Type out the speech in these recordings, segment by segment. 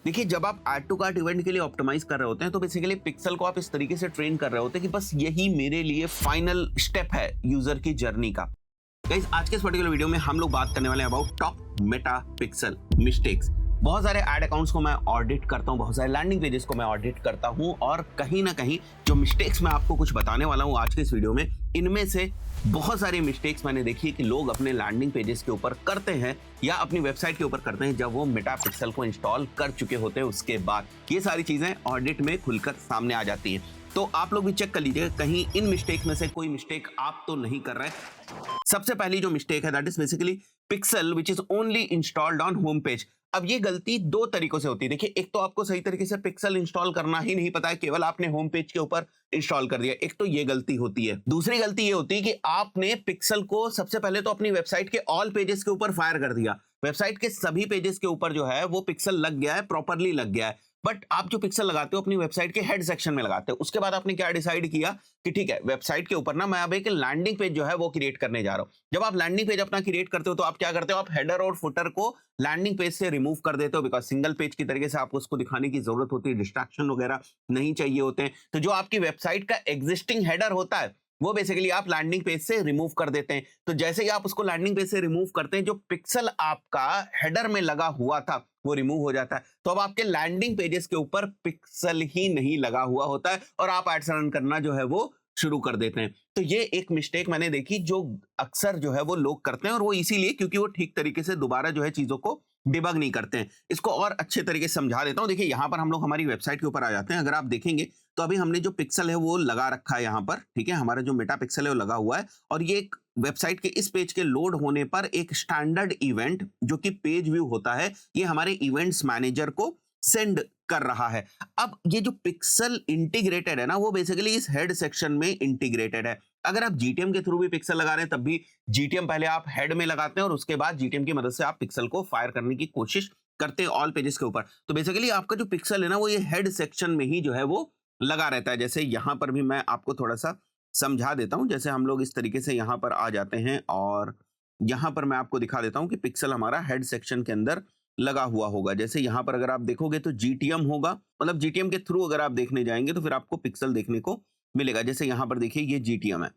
देखिए, जब आप ऐड टू कार्ट इवेंट के लिए ऑप्टिमाइज कर रहे होते हैं तो बेसिकली पिक्सल को आप इस तरीके से ट्रेन कर रहे होते हैं कि बस यही मेरे लिए फाइनल स्टेप है यूजर की जर्नी का। गाइस, आज के इस पर्टिकुलर वीडियो में हम लोग बात करने वाले हैं about top Meta pixel mistakes. बहुत सारे एड अकाउंट्स को मैं ऑडिट करता हूं, बहुत सारे लैंडिंग पेजेस को मैं ऑडिट करता हूं और कहीं ना कहीं जो मिस्टेक्स मैं आपको कुछ बताने वाला हूं आज के इस वीडियो में, इनमें से बहुत सारी मिस्टेक्स मैंने देखी कि लोग अपने लैंडिंग पेजेस के ऊपर करते हैं या अपनी वेबसाइट के ऊपर करते हैं जब वो मेटा पिक्सल को इंस्टॉल कर चुके होते हैं। उसके बाद ये सारी चीजें ऑडिट में खुलकर सामने आ जाती हैं। तो आप लोग भी चेक कर लीजिएगा कहीं इन मिस्टेक में से कोई मिस्टेक आप तो नहीं कर रहे। सबसे पहली जो मिस्टेक है that is basically pixel which is only installed on home page. अब ये गलती दो तरीकों से होती है। देखिए, एक तो आपको सही तरीके से पिक्सल इंस्टॉल करना ही नहीं पता है, केवल आपने होम पेज के ऊपर इंस्टॉल कर दिया, एक तो ये गलती होती है। दूसरी गलती ये होती है कि आपने पिक्सल को सबसे पहले तो अपनी वेबसाइट के ऑल पेजेस के ऊपर फायर कर दिया। वेबसाइट के सभी पेजेस के ऊपर जो है वो पिक्सल लग गया है, प्रॉपरली लग गया है, बट आप जो पिक्सल लगाते हो अपनी वेबसाइट के हेड सेक्शन में लगाते हो। उसके बाद आपने क्या डिसाइड किया कि ठीक है, वेबसाइट के ऊपर ना मैं अब एक लैंडिंग पेज जो है वो क्रिएट करने जा रहा हूं। जब आप लैंडिंग पेज अपना क्रिएट करते हो तो आप क्या करते हो, आप हेडर और फुटर को लैंडिंग पेज से रिमूव कर देते हो, बिकॉज सिंगल पेज की तरीके से आपको उसको दिखाने की जरूरत होती है, डिस्ट्रैक्शन वगैरह नहीं चाहिए होते हैं। तो जो आपकी वेबसाइट का एग्जिस्टिंग हेडर होता है वो बेसिकली आप लैंडिंग पेज से रिमूव कर देते हैं। तो जैसे ही आप उसको लैंडिंग पेज से रिमूव करते हैं, जो पिक्सल आपका हेडर में लगा हुआ था वो रिमूव हो जाता है। तो अब आपके लैंडिंग पेजेस के ऊपर पिक्सल ही नहीं लगा हुआ होता है और आप एड्स रन करना जो है वो शुरू कर देते हैं। तो ये एक मिस्टेक मैंने देखी जो अक्सर जो है वो लोग करते हैं, और वो इसीलिए क्योंकि वो ठीक तरीके से दोबारा जो है चीजों को डिबग नहीं करते हैं। इसको और अच्छे तरीके से समझा देता हूं। देखिए, यहां पर हम लोग हमारी वेबसाइट के ऊपर आ जाते हैं। अगर आप देखेंगे तो अभी हमने जो पिक्सल है वो लगा रखा है यहाँ पर, ठीक है, हमारा जो मेटा पिक्सल है वो लगा हुआ है, और ये एक वेबसाइट के इस पेज के लोड होने पर एक स्टैंडर्ड इवेंट जो कि पेज व्यू होता है, ये हमारे इवेंट्स मैनेजर को सेंड कर रहा है। अब ये जो पिक्सल इंटीग्रेटेड है ना, वो बेसिकली इस हेड सेक्शन में इंटीग्रेटेड है। अगर आप जीटीएम के थ्रू भी पिक्सल लगा रहे हैं तब भी जीटीएम पहले आप हेड में लगाते हैं और उसके बाद जीटीएम की मदद से आप पिक्सल को फायर करने की कोशिश करते हैं ऑल पेजेस के ऊपर। तो बेसिकली आपका जो पिक्सल है ना वो ये हेड सेक्शन में ही जो है वो लगा रहता है। जैसे यहां पर भी मैं आपको थोड़ा सा समझा देता हूं। जैसे हम लोग इस तरीके से यहां पर आ जाते हैं और यहां पर मैं आपको दिखा देता हूं कि पिक्सल हमारा हेड सेक्शन के अंदर लगा हुआ होगा। जैसे यहां पर अगर आप देखोगे तो जीटीएम होगा, मतलब जीटीएम के थ्रू अगर आप देखने जाएंगे तो फिर आपको पिक्सल देखने को मिलेगा। जैसे यहां पर देखिए ये जीटीएम है,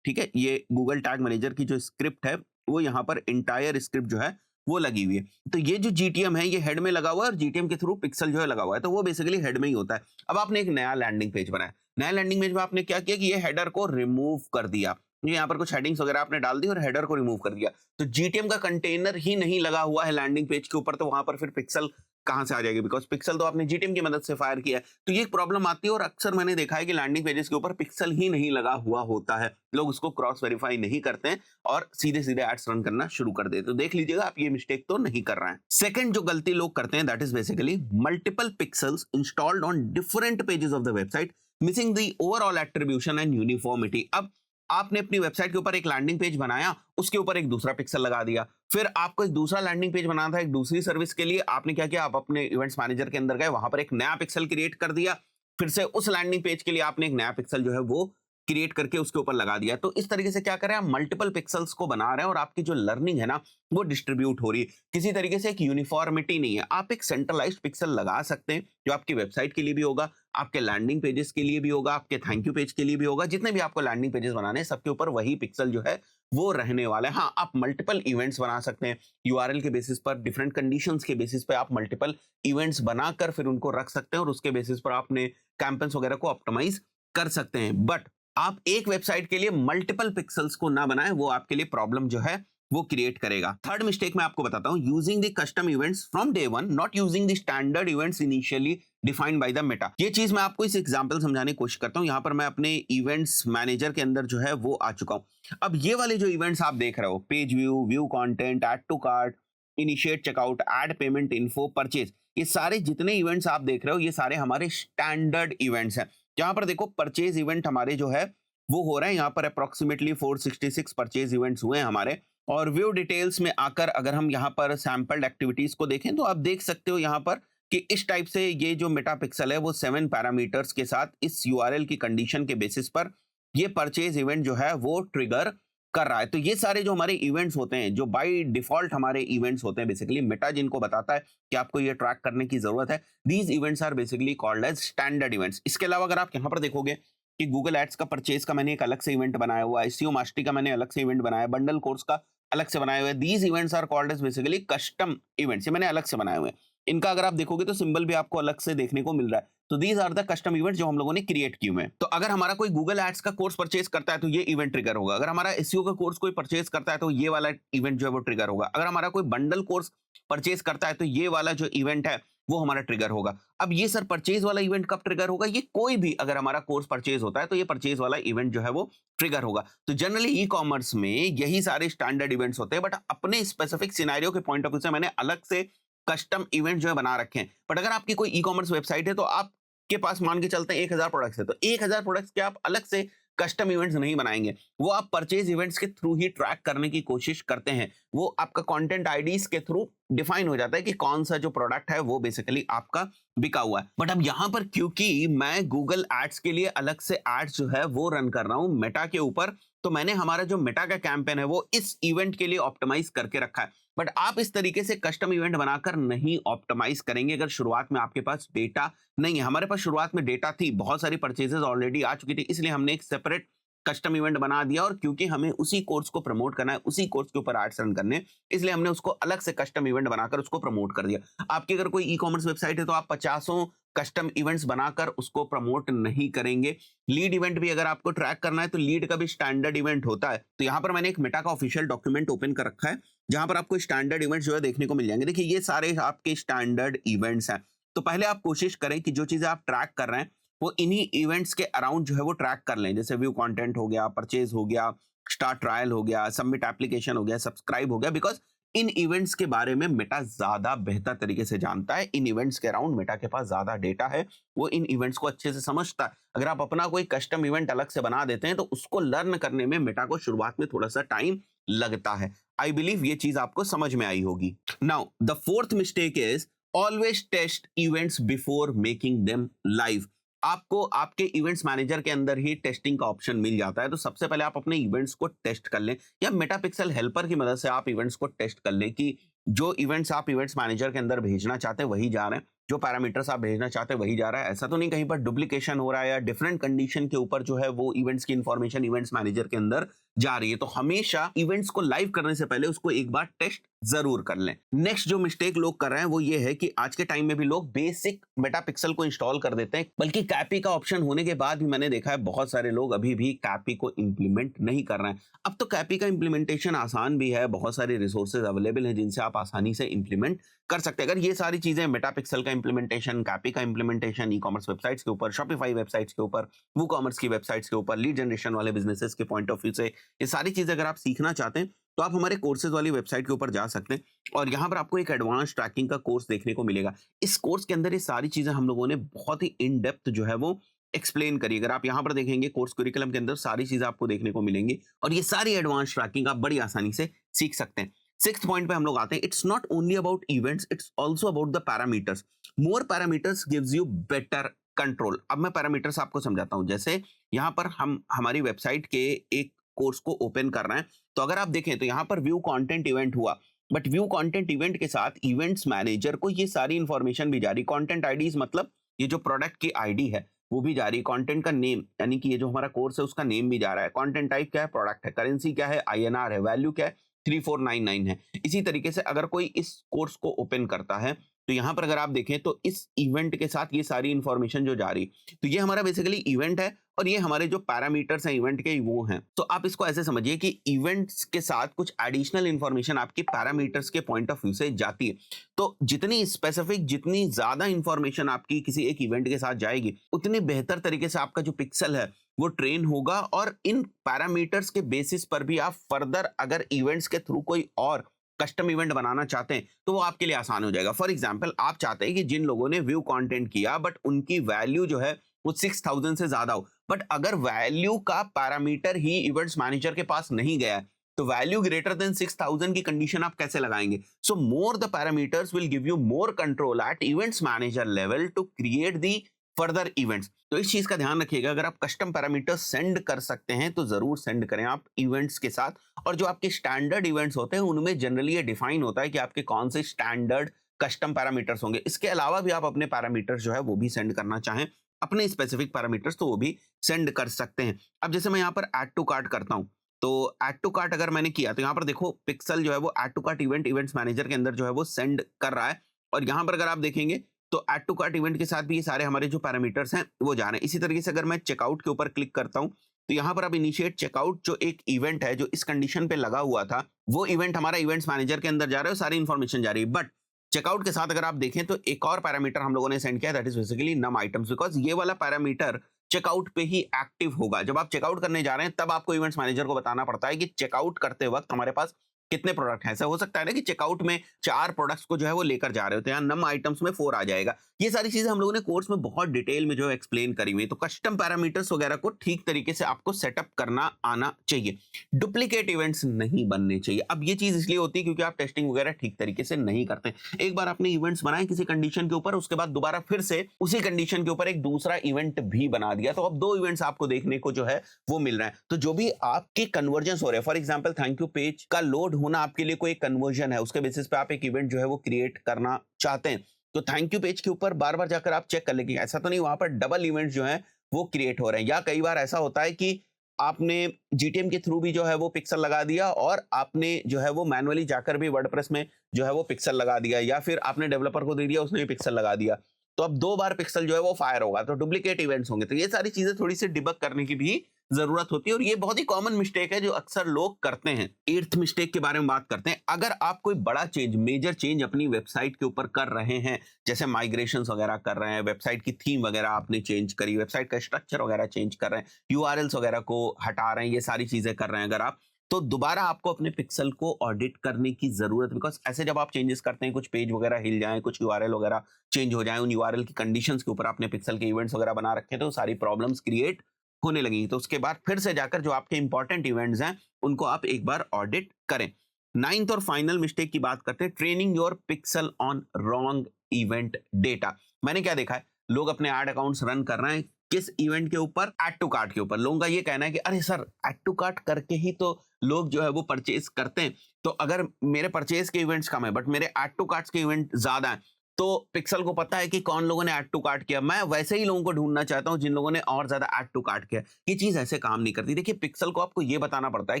ठीक है, ये गूगल टैग मैनेजर की जो स्क्रिप्ट है वो यहाँ पर इंटायर स्क्रिप्ट जो है वो लगी हुई है। तो ये जो जीटीएम है ये हेड में लगा हुआ है और जीटीएम के थ्रू पिक्सल जो है लगा हुआ है, तो वो बेसिकली हेड में ही होता है। अब आपने एक नया लैंडिंग पेज बनाया, नया लैंडिंग पेज में आपने क्या किया कि ये हेडर को रिमूव कर दिया। यहाँ पर कुछ हेडिंग्स वगैरह आपने डाल दी और हेडर को रिमूव कर दिया। तो जीटीएम का कंटेनर ही नहीं लगा हुआ है लैंडिंग पेज के ऊपर, तो वहां पर फिर पिक्सल कहां से आ जाएगी, बिकॉज पिक्सल तो आपने जीटीएम की मदद से फायर किया है। तो ये एक प्रॉब्लम आती है और अक्सर मैंने देखा है कि लैंडिंग पेजेस के ऊपर पिक्सल ही नहीं लगा हुआ होता है, लोग उसको क्रॉस वेरीफाई नहीं करते हैं और सीधे सीधे एड्स रन करना शुरू कर देते। तो देख लीजिएगा आप ये मिस्टेक तो नहीं कर रहे हैं। सेकंड जो गलती लोग करते हैं that is basically multiple pixels installed on different pages of the website, missing the overall attribution and uniformity. अब आपने अपनी वेबसाइट के ऊपर एक लैंडिंग पेज बनाया, उसके ऊपर एक दूसरा पिक्सल लगा दिया, फिर आपको एक दूसरा लैंडिंग पेज बनाना था एक दूसरी सर्विस के लिए, आपने क्या किया, आप अपने इवेंट्स मैनेजर के अंदर गए, वहां पर एक नया पिक्सल क्रिएट कर दिया, फिर से उस लैंडिंग पेज के लिए आपने एक नया पिक्सल जो है वो क्रिएट करके उसके ऊपर लगा दिया। तो इस तरीके से क्या कर रहे हैं, आप मल्टीपल पिक्सल्स को बना रहे हैं और आपकी जो लर्निंग है ना वो डिस्ट्रीब्यूट हो रही है, किसी तरीके से एक यूनिफॉर्मिटी नहीं है। आप एक सेंट्रलाइज्ड पिक्सल लगा सकते हैं जो आपकी वेबसाइट के लिए भी होगा, आपके लैंडिंग पेजेस के लिए भी होगा, आपके थैंक यू पेज के लिए भी होगा, जितने भी आपको लैंडिंग पेजेस बनाने हैं सबके ऊपर वही पिक्सल जो है वो रहने वाला है। हाँ, आप मल्टीपल इवेंट्स बना सकते हैं, यूआरएल के बेसिस पर, डिफरेंट कंडीशंस के बेसिस पे आप मल्टीपल इवेंट्स बनाकर फिर उनको रख सकते हैं और उसके बेसिस पर आपने कैंपेन्स वगैरह को ऑप्टिमाइज कर सकते हैं। बट आप एक वेबसाइट के लिए मल्टीपल पिक्सल्स को ना बनाएं, वो आपके लिए प्रॉब्लम जो है वो क्रिएट करेगा। थर्ड मिस्टेक मैं आपको बताता हूं, using the custom events from day one, not using the standard events initially defined by the Meta. ये चीज मैं आपको इस एग्जांपल समझाने की कोशिश करता हूं। यहां पर मैं अपने इवेंट्स मैनेजर के अंदर जो है वो आ चुका हूं। अब ये वाले जो इवेंट्स आप देख रहे हो, page view, view content, add to cart, initiate checkout, add payment info, purchase, ये सारे जितने इवेंट्स आप देख रहे हो ये सारे हमारे स्टैंडर्ड इवेंट्स हैं। जहां पर देखो परचेज इवेंट हमारे जो है वो हो रहे हैं, यहाँ पर अप्रोक्सीमेटली 466 परचेज इवेंट्स हुए हैं हमारे। और व्यू डिटेल्स में आकर अगर हम यहाँ पर सैंपल्ड एक्टिविटीज को देखें तो आप देख सकते हो यहाँ पर कि इस टाइप से ये जो मेटा पिक्सल है वो 7 पैरामीटर्स के साथ इस यूआरएल की कंडीशन के बेसिस पर ये परचेज इवेंट जो है वो ट्रिगर कर रहा है। तो ये सारे जो हमारे इवेंट्स होते हैं, जो बाय डिफॉल्ट हमारे इवेंट्स होते हैं, बेसिकली मेटा जिनको बताता है कि आपको ये ट्रैक करने की जरूरत है, these events are basically called as standard events. इसके अलावा अगर आप यहाँ पर देखोगे कि गूगल एड्स का परचेज का मैंने एक अलग से इवेंट बनाया हुआ है, एसईओ मास्टरी का मैंने अलग से इवेंट बनाया है, बंडल कोर्स का अलग से बनाए हुए हैं। These events are called as basically custom events, ये मैंने अलग से बनाए हुए हैं। इनका अगर आप देखोगे तो सिंबल भी आपको अलग से देखने को मिल रहा है। तो these are the custom events जो हम लोगों ने क्रिएट किए हुए हैं। तो अगर हमारा कोई गूगल एड्स का कोर्स परचेज करता है तो ये इवेंट ट्रिगर होगा। अगर हमारा एसईओ का कोर्स कोई परचेज करता है तो ये वाला इवेंट जो है वो ट्रिगर होगा। अगर हमारा कोई बंडल कोर्स परचेज करता है तो ये वाला जो इवेंट है वो हमारा ट्रिगर होगा। अब ये सर परचेज वाला इवेंट कब ट्रिगर होगा? ये कोई भी अगर हमारा कोर्स परचेज होता है तो ये परचेज वाला इवेंट जो है वो ट्रिगर होगा। तो जनरली ई कॉमर्स में यही सारे स्टैंडर्ड इवेंट्स होते हैं, बट अपने स्पेसिफिक सिनेरियो के पॉइंट ऑफ व्यू से मैंने अलग से कस्टम इवेंट जो है बना रखे हैं। बट अगर आपकी कोई ई कॉमर्स वेबसाइट है तो आपके पास मान के चलते हैं 1000 प्रोडक्ट्स है, तो 1000 प्रोडक्ट्स के आप अलग से कस्टम इवेंट्स नहीं बनाएंगे, वो आप परचेज इवेंट्स के थ्रू ही ट्रैक करने की कोशिश करते हैं। वो आपका कंटेंट आईडीज के थ्रू डिफाइन हो जाता है कि कौन सा जो प्रोडक्ट है वो बेसिकली आपका बिका हुआ है। बट अब यहां पर क्योंकि मैं गूगल एड्स के लिए अलग से एड्स जो है वो रन कर रहा हूं मेटा के ऊपर, तो मैंने हमारा जो मेटा का कैंपेन है वो इस इवेंट के लिए ऑप्टिमाइज करके रखा है। बट आप इस तरीके से कस्टम इवेंट बनाकर नहीं ऑप्टिमाइज करेंगे अगर शुरुआत में आपके पास डेटा नहीं है। हमारे पास शुरुआत में डेटा थी, बहुत सारी परचेजेस ऑलरेडी आ चुकी थी, इसलिए हमने एक सेपरेट कस्टम इवेंट बना दिया। और क्योंकि हमें उसी कोर्स को प्रमोट करना है, उसी कोर्स के ऊपर एड्स रन करने, इसलिए हमने उसको अलग से कस्टम इवेंट बनाकर उसको प्रमोट कर दिया। आपकी अगर कोई ई कॉमर्स वेबसाइट है तो आप 50 कस्टम इवेंट्स बनाकर उसको प्रमोट नहीं करेंगे। लीड इवेंट भी अगर आपको ट्रैक करना है तो लीड का भी स्टैंडर्ड इवेंट होता है। तो यहाँ पर मैंने एक मेटा का ऑफिशियल डॉक्यूमेंट ओपन कर रखा है जहां पर आपको स्टैंडर्ड इवेंट्स जो है देखने को मिल जाएंगे। देखिए ये सारे आपके स्टैंडर्ड इवेंट्स हैं। तो पहले आप कोशिश करें कि जो चीजें आप ट्रैक कर रहे हैं वो इन्हीं इवेंट्स के अराउंड जो है वो ट्रैक कर लें। जैसे व्यू कंटेंट हो गया, परचेज हो गया, स्टार्ट ट्रायल हो गया, सबमिट एप्लीकेशन हो गया, सब्सक्राइब हो गया। बिकॉज इन इवेंट्स के बारे में मेटा ज्यादा बेहतर तरीके से जानता है। इन इवेंट्स के अराउंड मेटा के पास ज्यादा डेटा है, वो इन इवेंट्स को अच्छे से समझता है। अगर आप अपना कोई कस्टम इवेंट अलग से बना देते हैं तो उसको लर्न करने में मेटा को शुरुआत में थोड़ा सा टाइम लगता है। आई बिलीव ये चीज आपको समझ में आई होगी। Now the fourth mistake is always test events before making them live. आपको आपके इवेंट्स मैनेजर के अंदर ही टेस्टिंग का ऑप्शन मिल जाता है। तो सबसे पहले आप अपने इवेंट्स को टेस्ट कर लें, या मेटा पिक्सल हेल्पर की मदद से आप इवेंट्स को टेस्ट कर लें कि जो इवेंट्स आप इवेंट्स मैनेजर के अंदर भेजना चाहते हैं वही जा रहे हैं, जो पैरामीटर्स आप भेजना चाहते हैं वही जा रहा है। ऐसा तो नहीं कहीं पर डुप्लीकेशन हो रहा है या डिफरेंट कंडीशन के ऊपर जो है वो इवेंट्स की इंफॉर्मेशन इवेंट्स मैनेजर के अंदर जा रही है। तो हमेशा इवेंट्स को लाइव करने से पहले उसको एक बार टेस्ट जरूर कर लें। नेक्स्ट जो मिस्टेक लोग कर रहे हैं वो ये है कि आज के टाइम में भी लोग बेसिक मेटा पिक्सल को इंस्टॉल कर देते हैं, बल्कि कैपी का ऑप्शन होने के बाद भी मैंने देखा है बहुत सारे लोग अभी भी कैपी को इंप्लीमेंट नहीं कर रहे हैं। अब तो कैपी का इंप्लीमेंटेशन आसान भी है, बहुत सारे रिसोर्सेज अवेलेबल हैं जिनसे आप आसानी से इंप्लीमेंट कर सकते हैं। अगर ये सारी चीजें मेटा पिक्सल का इंप्लीमेंटेशन, कैपी का इंप्लीमेंटेशन ई कॉमर्स वेबसाइट्स के ऊपर, शॉपिफाई वेबसाइट्स के ऊपर, वो कॉमर्स की वेबसाइट्स के ऊपर, लीड जनरेशन वाले बिजनेसेस के पॉइंट ऑफ व्यू से ये सारी चीजें अगर आप सीखना चाहते हैं तो आप हमारे कोर्सेज वाली वेबसाइट के ऊपर जा सकते हैं और यहाँ पर आपको एक एडवांस ट्रैकिंग का कोर्स देखने को मिलेगा। इस कोर्स के अंदर ये सारी चीजें हम लोगों ने बहुत ही इन डेप्थ जो है वो एक्सप्लेन करी। अगर आप यहाँ पर देखेंगे कोर्स करिकुलम के अंदर सारी चीजें आपको देखने को मिलेंगी और ये सारी एडवांस ट्रैकिंग आप बड़ी आसानी से सीख सकते हैं। सिक्स्थ पॉइंट पे हम लोग आते हैं। It's not only about events, it's also about the parameters. More parameters gives you better control. अब मैं पैरामीटर्स आपको समझाता हूं। जैसे यहाँ पर हम हमारी वेबसाइट के एक कोर्स को ओपन कर रहे हैं, तो अगर आप देखें तो यहाँ पर व्यू कंटेंट इवेंट हुआ, बट व्यू कंटेंट इवेंट के साथ इवेंट्स मैनेजर को ये सारी इंफॉर्मेशन भी जारी। कंटेंट आईडीज मतलब ये जो प्रोडक्ट की आईडी है वो भी जा रही है। कंटेंट का नेम यानी कि ये जो हमारा कोर्स है उसका नेम भी जा रहा है। कंटेंट टाइप क्या है? प्रोडक्ट है। करेंसी क्या है? INR है। वैल्यू क्या है? 3499 है। इसी तरीके से अगर कोई इस कोर्स को ओपन करता है तो यहाँ पर अगर आप देखें तो इस इवेंट के साथ ये सारी इंफॉर्मेशन जो जा रही, तो ये हमारा बेसिकली इवेंट है और ये हमारे जो पैरामीटर्स हैं इवेंट के वो हैं। तो आप इसको ऐसे समझिए कि इवेंट्स के साथ कुछ एडिशनल इंफॉर्मेशन आपकी पैरामीटर्स के पॉइंट ऑफ व्यू से जाती है। तो जितनी स्पेसिफिक, जितनी ज्यादा इंफॉर्मेशन आपकी किसी एक इवेंट के साथ जाएगी, उतनी बेहतर तरीके से आपका जो पिक्सल है वो ट्रेन होगा और इन पैरामीटर्स के बेसिस पर भी आप फर्दर अगर इवेंट्स के थ्रू कोई और कस्टम इवेंट बनाना चाहते हैं तो वो आपके लिए आसान हो जाएगा। फॉर एग्जांपल आप चाहते हैं कि जिन लोगों ने व्यू कंटेंट किया बट उनकी वैल्यू जो है वो 6000 से ज्यादा हो, बट अगर वैल्यू का पैरामीटर ही इवेंट्स मैनेजर के पास नहीं गया है तो वैल्यू ग्रेटर देन 6000 की कंडीशन आप कैसे लगाएंगे? So more the parameters will give you more control at events manager level to create the further events. तो इस चीज का ध्यान रखिएगा, अगर आप कस्टम पैरामीटर सेंड कर सकते हैं तो जरूर सेंड करें आप इवेंट्स के साथ। और जो आपके स्टैंडर्ड इवेंट्स होते हैं उनमें जनरली ये डिफाइन होता है कि आपके कौन से स्टैंडर्ड कस्टम पैरामीटर्स होंगे। इसके अलावा भी आप अपने पैरामीटर्स जो है वो भी सेंड करना चाहें, अपने स्पेसिफिक पैरामीटर्स, तो वो भी सेंड कर सकते हैं। अब जैसे मैं यहाँ पर ऐड टू कार्ट करता हूँ, तो ऐड टू कार्ट अगर मैंने किया तो यहाँ पर देखो पिक्सल जो है वो add to cart events manager के अंदर जो है वो सेंड कर रहा है। और यहाँ पर अगर आप देखेंगे तो ऐड टू कार्ट इवेंट के साथ भी ये सारे हमारे जो पैरामीटर्स हैं वो जा रहे हैं। इसी तरीके से अगर मैं चेकआउट के ऊपर क्लिक करता हूँ तो यहाँ पर अब इनिशिएट चेकआउट जो एक इवेंट है जो इस कंडीशन पे लगा हुआ था, वो इवेंट हमारा इवेंट्स मैनेजर के अंदर जा रहा है, सारी इंफॉर्मेशन जा रही है। बट चेकआउट के साथ अगर आप देखें तो एक और पैरामीटर हम लोगों ने सेंड किया, that is basically num items, because ये वाला पैरामीटर चेकआउट पे ही एक्टिव होगा। जब आप चेकआउट करने जा रहे हैं तब आपको इवेंट्स मैनेजर को बताना पड़ता है कि चेकआउट करते वक्त हमारे पास कितने प्रोडक्ट हैं। ऐसा हो सकता है ना कि चेकआउट में 4 प्रोडक्ट्स को जो है वो लेकर जा रहे होते हैं, नम आइटम्स में 4 आ जाएगा। ये सारी चीजें हम लोगों ने कोर्स में बहुत डिटेल में जो है एक्सप्लेन करी हुई है। तो कस्टम पैरामीटर्स वगैरह को ठीक तरीके से आपको सेटअप करना आना चाहिए, डुप्लीकेट इवेंट्स नहीं बनने चाहिए। अब ये चीज इसलिए होती है क्योंकि आप टेस्टिंग वगैरह ठीक तरीके से नहीं करते। एक बार आपने इवेंट्स बनाए किसी कंडीशन के ऊपर, उसके बाद दोबारा फिर से उसी कंडीशन के ऊपर एक दूसरा इवेंट भी बना दिया, तो अब 2 इवेंट्स आपको देखने को जो है वो मिल रहे हैं। तो जो भी आपके कन्वर्जन हो रहे हैं, for example thank you page का लोड होना आपके लिए कोई कन्वर्जन है, उसके बेसिस पे आप एक इवेंट जो है वो क्रिएट करना चाहते हैं, तो थैंक यू पेज के ऊपर बार बार जाकर आप चेक कर लेंगे, ऐसा तो नहीं वहां पर डबल इवेंट जो है वो क्रिएट हो रहे हैं। या कई बार ऐसा होता है कि आपने जीटीएम के थ्रू भी जो है वो पिक्सल लगा दिया और आपने जो है वो मैनुअली जाकर भी वर्डप्रेस में जो है वो पिक्सल लगा दिया, या फिर आपने डेवलपर को दे दिया उसने भी पिक्सल लगा दिया, तो अब 2 बार पिक्सल जो है वो फायर होगा, तो डुप्लीकेट इवेंट्स होंगे। तो ये सारी चीजें थोड़ी सी डिबग करने की भी जरूरत होती है और ये बहुत ही कॉमन मिस्टेक है जो अक्सर लोग करते हैं। 8th मिस्टेक के बारे में बात करते हैं। अगर आप कोई बड़ा चेंज, मेजर चेंज अपनी वेबसाइट के ऊपर कर रहे हैं, जैसे माइग्रेशंस वगैरह कर रहे हैं, वेबसाइट की थीम वगैरह आपने चेंज करी, वेबसाइट का स्ट्रक्चर वगैरह चेंज कर रहे हैं, यूआरएल्स वगैरह को हटा रहे हैं, ये सारी चीजें कर रहे हैं अगर आप, तो दोबारा आपको अपने पिक्सल को ऑडिट करने की जरूरत है। बिकॉज ऐसे जब आप चेंजेस करते हैं, कुछ पेज वगैरह हिल जाए, कुछ यूआरएल वगैरह चेंज हो जाए, उन यूआरएल की कंडीशंस के ऊपर आपने पिक्सल के इवेंट्स वगैरह बना रखे हैं, तो सारी प्रॉब्लम्स क्रिएट होने लगी। तो उसके बाद फिर से जाकर जो आपके इंपॉर्टेंट इवेंट्स हैं उनको आप एक बार ऑडिट करें। 9th और फाइनल मिस्टेक की बात करते हैं, training your pixel on wrong event data. मैंने क्या देखा है, लोग अपने एड अकाउंट्स रन कर रहे हैं किस इवेंट के ऊपर, ऐड टू कार्ट के ऊपर। लोगों का ये कहना है कि अरे सर ऐड टू कार्ट करके ही तो लोग जो है वो परचेज करते हैं, तो अगर मेरे परचेज के इवेंट्स कम है बट मेरे ऐड टू कार्ट्स के इवेंट ज्यादा हैं, तो पिक्सल को पता है कि कौन लोगों ने ऐड टू कार्ट किया, मैं वैसे ही लोगों को ढूंढना चाहता हूं जिन लोगों ने और ज्यादा ऐड टू कार्ट किया। ये चीज ऐसे काम नहीं करती। देखिए पिक्सल को आपको ये बताना पड़ता है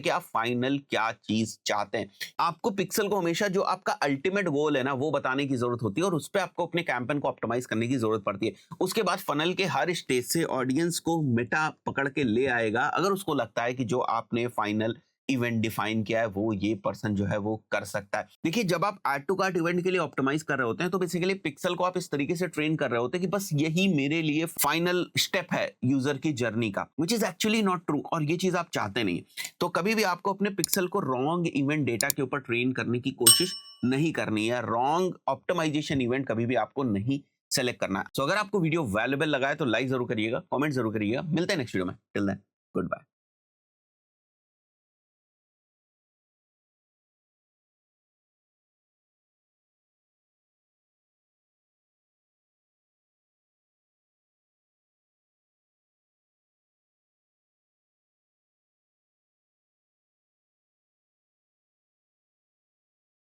कि आप फाइनल क्या चीज चाहते हैं। आपको पिक्सल को हमेशा जो आपका अल्टीमेट गोल है ना वो बताने की जरूरत होती है और उस पर आपको अपने कैंपेन को ऑप्टिमाइज करने की जरूरत पड़ती है। उसके बाद फनल के हर स्टेज से ऑडियंस को मेटा पकड़ के ले आएगा अगर उसको लगता है कि जो आपने फाइनल इवेंट डिफाइन किया है वो ये पर्सन जो है वो कर सकता है। देखिए जब आप ऐड टू कार्ट इवेंट के लिए ऑप्टिमाइज कर रहे होते हैं तो बेसिकली पिक्सल को आप इस तरीके से ट्रेन कर रहे होते हैं कि बस यही मेरे लिए फाइनल स्टेप है यूजर की जर्नी का, which is actually not true, और ये चीज आप चाहते नहीं। तो कभी भी आपको अपने पिक्सल को रॉन्ग इवेंट डेटा के ऊपर ट्रेन करने की कोशिश नहीं करनी है, रॉन्ग ऑप्टिमाइजेशन इवेंट कभी भी आपको नहीं सेलेक्ट करना है। अगर आपको वीडियो वैल्यूएबल लगा है तो लाइक जरूर करिएगा, कमेंट जरूर करिएगा। मिलते हैं नेक्स्ट वीडियो में, टिल देन गुड बाय।